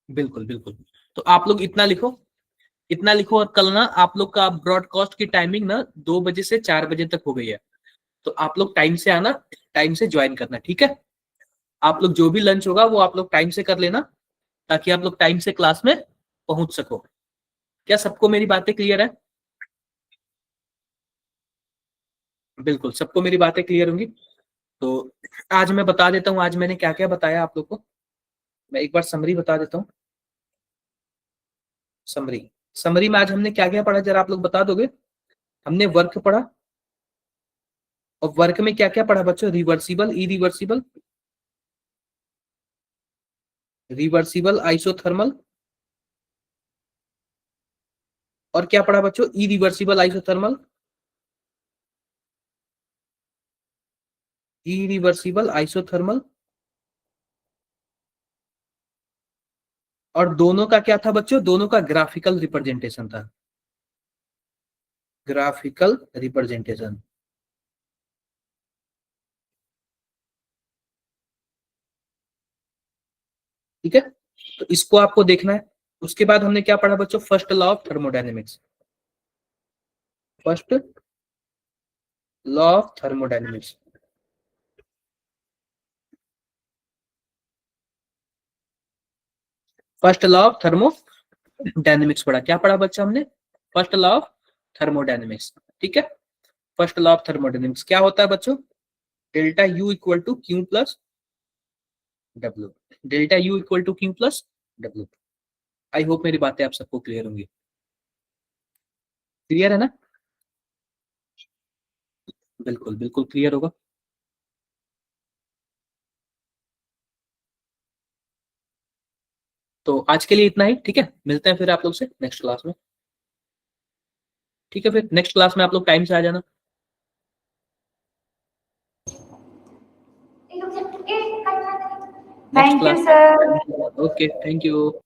बिल्कुल बिल्कुल। तो आप लोग इतना लिखो, इतना लिखो, और कल ना आप लोग का ब्रॉडकास्ट की टाइमिंग ना 2 बजे से 4 बजे तक हो गई है, तो आप लोग टाइम से आना, टाइम से ज्वाइन करना, ठीक है? आप लोग जो भी लंच होगा वो आप लोग टाइम से कर लेना, ताकि आप लोग टाइम से क्लास में पहुंच सको। क्या सबको मेरी बातें क्लियर है? बिल्कुल, सबको मेरी बातें क्लियर होंगी। तो आज मैं बता देता हूँ आज मैंने क्या क्या बताया आप लोग को। मैं एक बार समरी बता देता हूँ। समरी, समरी में आज हमने क्या क्या पढ़ा, जरा आप लोग बता दोगे? हमने वर्क पढ़ा, और वर्क में क्या क्या पढ़ा बच्चों? रिवर्सिबल, इरिवर्सिबल, रिवर्सिबल, आइसोथर्मल, और क्या पढ़ा बच्चों? इरिवर्सिबल, आइसोथर्मल, इरिवर्सिबल, आइसोथर्मल, और दोनों का क्या था बच्चों? दोनों का ग्राफिकल रिप्रेजेंटेशन था, ग्राफिकल रिप्रेजेंटेशन। ठीक है, तो इसको आपको देखना है। उसके बाद हमने क्या पढ़ा बच्चों? First law of thermodynamics, first law of thermodynamics, first law of thermodynamics पढ़ा। क्या पढ़ा बच्चा हमने? फर्स्ट लॉ ऑफ थर्मोडायनेमिक्स, ठीक है? फर्स्ट लॉ ऑफ थर्मोडायनेमिक्स क्या होता है बच्चों? Delta U equal to Q plus W, delta U equal to Q plus W. I hope मेरी बातें आप सबको क्लियर होंगी। क्लियर है ना? बिल्कुल बिल्कुल क्लियर होगा। तो आज के लिए इतना ही, ठीक है? मिलते हैं फिर आप लोग से नेक्स्ट क्लास में, ठीक है? फिर नेक्स्ट क्लास में आप लोग टाइम से आ जाना। Next thank you class, sir. Okay, thank you.